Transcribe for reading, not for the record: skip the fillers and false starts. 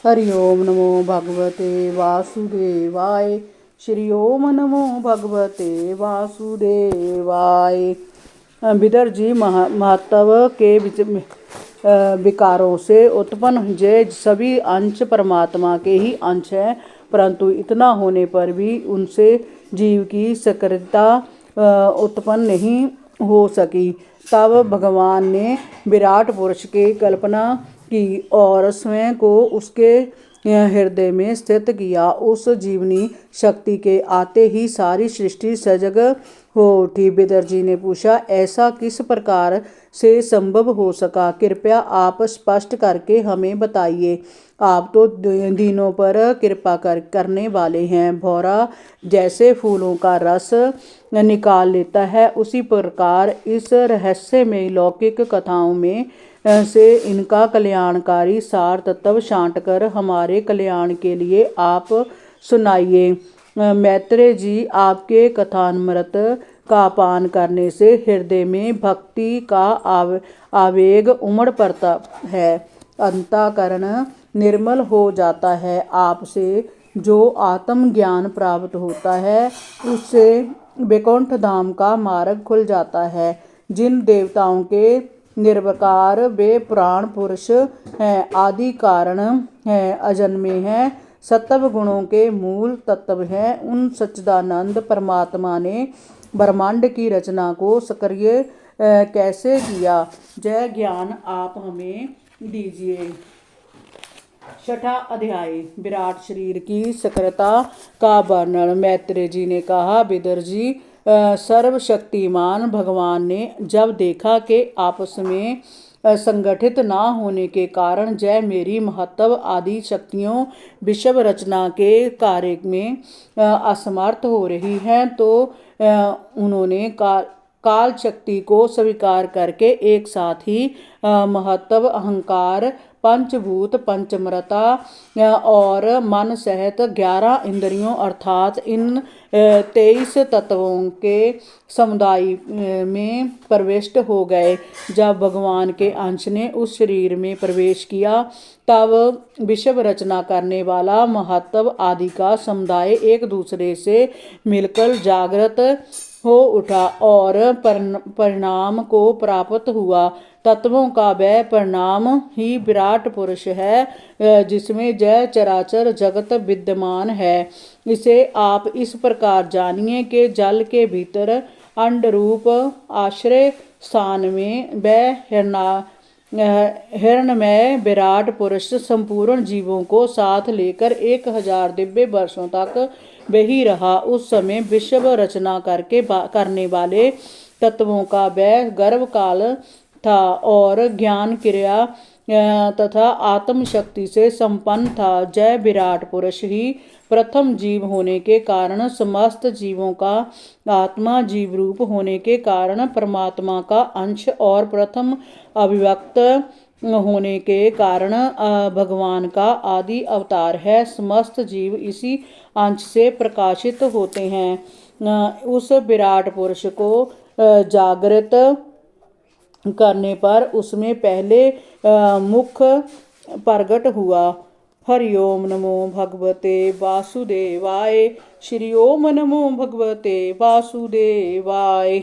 हरि ओम नमो भगवते वासुदेवाय। श्री ओम नमो भगवते वासुदेवाय। विदर जी महत्व के विकारों से उत्पन्न जे सभी अंश परमात्मा के ही अंश हैं, परंतु इतना होने पर भी उनसे जीव की सक्रियता उत्पन्न नहीं हो सकी। तब भगवान ने विराट पुरुष की कल्पना की और स्वयं को उसके हृदय में स्थित किया। उस जीवनी शक्ति के आते ही सारी सृष्टि सजग हो उठी। विदर जी ने पूछा, ऐसा किस प्रकार से संभव हो सका? कृपया आप स्पष्ट करके हमें बताइए। आप तो दीनों पर कृपा करने वाले हैं। भौरा जैसे फूलों का रस निकाल लेता है, उसी प्रकार इस रहस्य में लौकिक कथाओं में से इनका कल्याणकारी सार तत्व छांट कर हमारे कल्याण के लिए आप सुनाइए। मैत्रेय जी, आपके कथामृत का पान करने से हृदय में भक्ति का आवेग उमड़ पड़ता है, अंतःकरण निर्मल हो जाता है। आपसे जो आत्म ज्ञान प्राप्त होता है, उससे वैकुंठ धाम का मार्ग खुल जाता है। जिन देवताओं के निर्विकार वे प्राण पुरुष हैं, आदि कारण हैं, अजन्मे हैं, सत्व गुणों के मूल तत्व हैं, उन सच्चिदानंद परमात्मा ने ब्रह्मांड की रचना को सक्रिय कैसे किया? जय ज्ञान आप हमें दीजिए। छठा अध्याय, विराट शरीर की सक्रियता का वर्णन। मैत्रेय जी ने कहा, विदर जी, सर्वशक्तिमान भगवान ने जब देखा कि आपस में संगठित ना होने के कारण जय मेरी महत्व आदि शक्तियों विश्व रचना के कार्य में असमर्थ हो रही हैं, तो उन्होंने काल शक्ति को स्वीकार करके एक साथ ही महत्व, अहंकार, पंचभूत, पंचमृता और मन सहित 11 इंद्रियों अर्थात इन 23 तत्वों के समुदाय में प्रविष्ट हो गए। जब भगवान के अंश ने उस शरीर में प्रवेश किया, तब विश्व रचना करने वाला महत्व आदि का समुदाय एक दूसरे से मिलकर जागृत हो उठा और परिणाम को प्राप्त हुआ। तत्वों का वह परिणाम ही विराट पुरुष है, जिसमें जय चराचर जगत विद्यमान है। इसे आप इस प्रकार जानिए कि जल के भीतर अंड रूप आश्रय स्थान में वह हिरण्मय विराट पुरुष संपूर्ण जीवों को साथ लेकर 1000 दिव्य वर्षों तक वही रहा। उस समय विश्व रचना करने वाले तत्वों का वह गर्भ काल था और ज्ञान क्रिया तथा आत्म शक्ति से संपन्न था। जय विराट पुरुष ही प्रथम जीव होने के कारण, समस्त जीवों का आत्मा जीव रूप होने के कारण परमात्मा का अंश और प्रथम अभिव्यक्त होने के कारण भगवान का आदि अवतार है। समस्त जीव इसी अंश से प्रकाशित होते हैं। उस विराट पुरुष को जागृत करने पर उसमें पहले मुख्य प्रकट हुआ। हरि ओम नमो भगवते वासुदेवाय। श्री ओम नमो भगवते वासुदेवाय।